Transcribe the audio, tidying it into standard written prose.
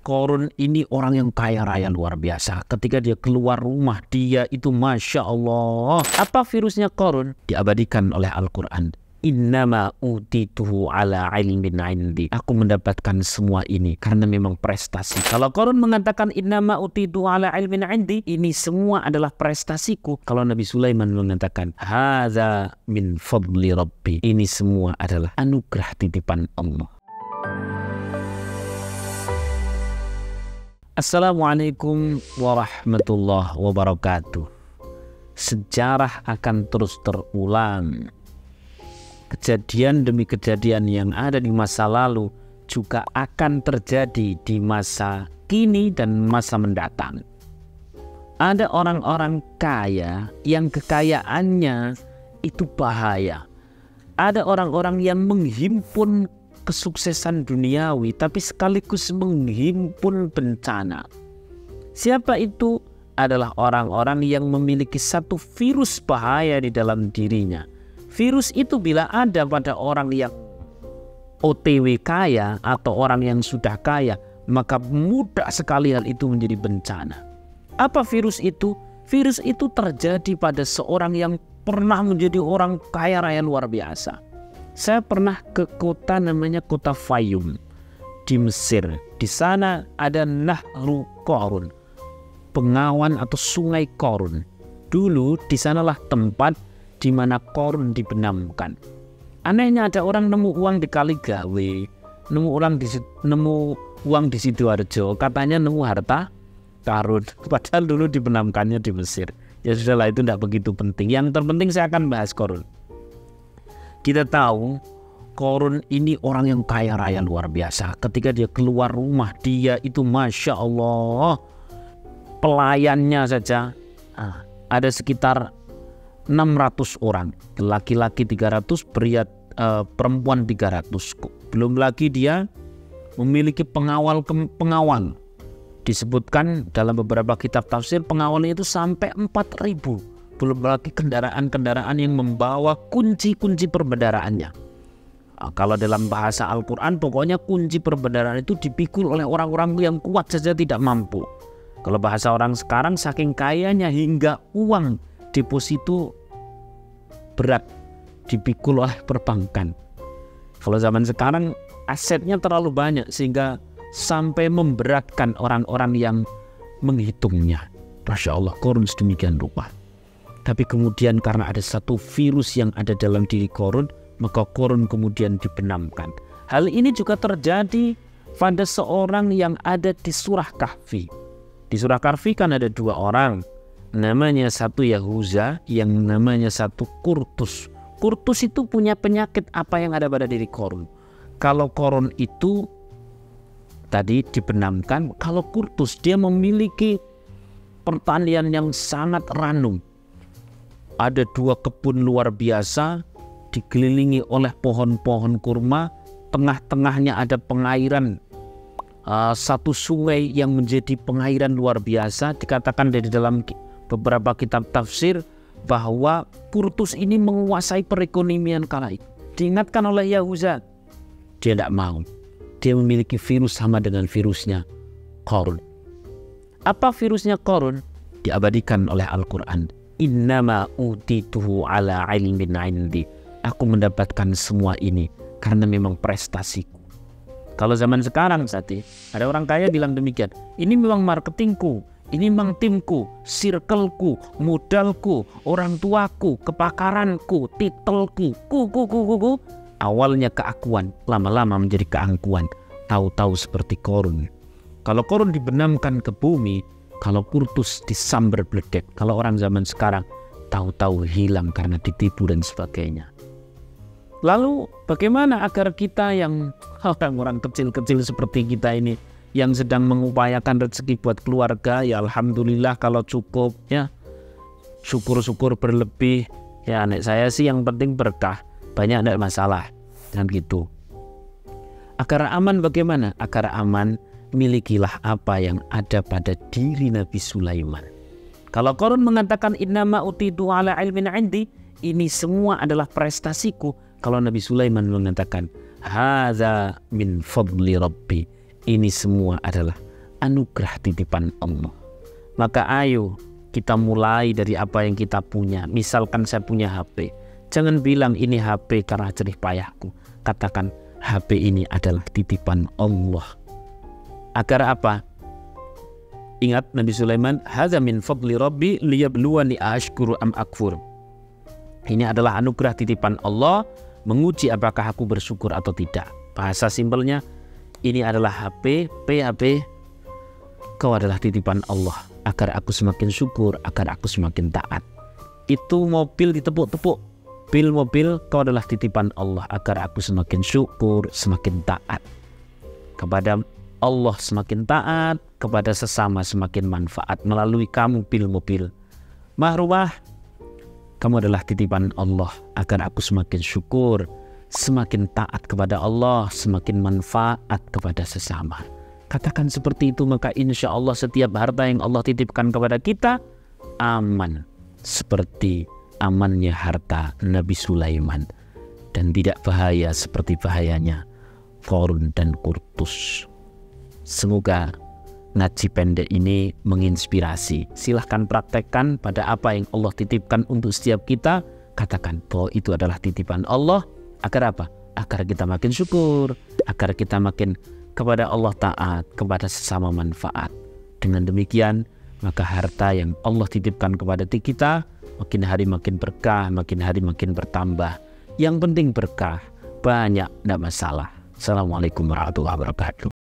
Korun ini orang yang kaya raya luar biasa. Ketika dia keluar rumah, dia itu Masya Allah. Apa virusnya Korun? Diabadikan oleh Al-Quran. Innama utituhu ala ilmin indi. Aku mendapatkan semua ini karena memang prestasi. Kalau Korun mengatakan innama utituhu ala ilmin indi, ini semua adalah prestasiku. Kalau Nabi Sulaiman mengatakan hadza min fadli rabbi, ini semua adalah anugerah titipan Allah. Assalamualaikum warahmatullahi wabarakatuh. Sejarah akan terus terulang. Kejadian demi kejadian yang ada di masa lalu juga akan terjadi di masa kini dan masa mendatang. Ada orang-orang kaya yang kekayaannya itu bahaya. Ada orang-orang yang menghimpun kesuksesan duniawi tapi sekaligus menghimpun bencana. Siapa itu? Adalah orang-orang yang memiliki satu virus bahaya di dalam dirinya. Virus itu bila ada pada orang yang OTW kaya atau orang yang sudah kaya, maka mudah sekali hal itu menjadi bencana. Apa virus itu? Virus itu terjadi pada seorang yang pernah menjadi orang kaya raya luar biasa. Saya pernah ke kota namanya kota Fayum di Mesir. Di sana ada Nahru Korun, pengawan atau sungai Korun. Dulu di sanalah tempat di mana Korun dibenamkan. Anehnya ada orang nemu uang di Kaligawe, nemu uang di Sidoarjo, katanya nemu harta karun. Padahal dulu dibenamkannya di Mesir. Ya sudahlah, itu tidak begitu penting. Yang terpenting saya akan bahas Korun. Kita tahu Korun ini orang yang kaya raya luar biasa. Ketika dia keluar rumah, dia itu Masya Allah, pelayannya saja ada sekitar 600 orang, laki-laki 300, perempuan 300. Belum lagi dia memiliki pengawal. Disebutkan dalam beberapa kitab tafsir pengawalnya itu sampai 4.000. Belum lagi kendaraan-kendaraan yang membawa kunci-kunci perbendaraannya. Kalau dalam bahasa Al-Quran, pokoknya kunci perbendaraan itu dipikul oleh orang-orang yang kuat saja tidak mampu. Kalau bahasa orang sekarang, saking kayanya hingga uang deposito berat dipikul oleh perbankan. Kalau zaman sekarang asetnya terlalu banyak sehingga sampai memberatkan orang-orang yang menghitungnya. Masya Allah, Korun sedemikian rupa. Tapi kemudian karena ada satu virus yang ada dalam diri Korun, maka Korun kemudian dibenamkan. Hal ini juga terjadi pada seorang yang ada di surah Kahfi. Di surah Kahfi kan ada dua orang. Namanya satu Yahuza, yang namanya satu Kurtus. Kurtus itu punya penyakit apa yang ada pada diri Korun. Kalau Korun itu tadi dibenamkan, kalau Kurtus dia memiliki pertanian yang sangat ranum. Ada dua kebun luar biasa dikelilingi oleh pohon-pohon kurma. Tengah-tengahnya ada pengairan, satu sungai yang menjadi pengairan luar biasa. Dikatakan dari dalam beberapa kitab tafsir bahwa Kurtus ini menguasai perekonomian kala itu. Diingatkan oleh Yahuza, dia tidak mau. Dia memiliki virus sama dengan virusnya Korun. Apa virusnya Korun? Diabadikan oleh Al-Quran. Innama utituhu ala ilmin indi. Aku mendapatkan semua ini karena memang prestasiku. Kalau zaman sekarang ada orang kaya bilang demikian. Ini memang marketingku, ini memang timku, circleku, modalku, orang tuaku, kepakaranku, titelku, ku. Awalnya keakuan, lama-lama menjadi keangkuhan. Tahu-tahu seperti Korun. Kalau Korun dibenamkan ke bumi, kalau Kurtus disambar bledek. Kalau orang zaman sekarang tahu-tahu hilang karena ditipu dan sebagainya. Lalu bagaimana agar kita yang orang-orang kecil-kecil seperti kita ini, yang sedang mengupayakan rezeki buat keluarga, ya alhamdulillah kalau cukup, ya syukur-syukur berlebih. Ya anak saya sih yang penting berkah, banyak tidak masalah, kan gitu. Agar aman bagaimana? Agar aman, milikilah apa yang ada pada diri Nabi Sulaiman. Kalau Korun mengatakan innama utitu ala ilmin indi, ini semua adalah prestasiku. Kalau Nabi Sulaiman mengatakan hadza min fadli rabbi, ini semua adalah anugerah titipan Allah. Maka ayo kita mulai dari apa yang kita punya. Misalkan saya punya HP, jangan bilang ini HP karena jerih payahku. Katakan HP ini adalah titipan Allah. Agar apa? Ingat Nabi Sulaiman, hadza min fadli rabbi liyabluwani ashkuru am akfur. Ini adalah anugerah titipan Allah, menguji apakah aku bersyukur atau tidak. Bahasa simpelnya, ini adalah HP, PHP, kau adalah titipan Allah, agar aku semakin syukur, agar aku semakin taat. Itu mobil ditepuk-tepuk, bil mobil, kau adalah titipan Allah, agar aku semakin syukur, semakin taat. Kepada Allah semakin taat, kepada sesama semakin manfaat melalui kamu bil mobil. Rumah, kamu adalah titipan Allah, agar aku semakin syukur, semakin taat kepada Allah, semakin manfaat kepada sesama. Katakan seperti itu, maka insya Allah setiap harta yang Allah titipkan kepada kita aman, seperti amannya harta Nabi Sulaiman, dan tidak bahaya seperti bahayanya Qarun dan Qurtus. Semoga ngaji pendek ini menginspirasi. Silahkan praktekkan pada apa yang Allah titipkan untuk setiap kita. Katakan bahwa itu adalah titipan Allah. Agar apa? Agar kita makin syukur, agar kita makin kepada Allah taat, kepada sesama manfaat. Dengan demikian, maka harta yang Allah titipkan kepada kita makin hari makin berkah, makin hari makin bertambah. Yang penting berkah, banyak tidak masalah. Assalamualaikum warahmatullahi wabarakatuh.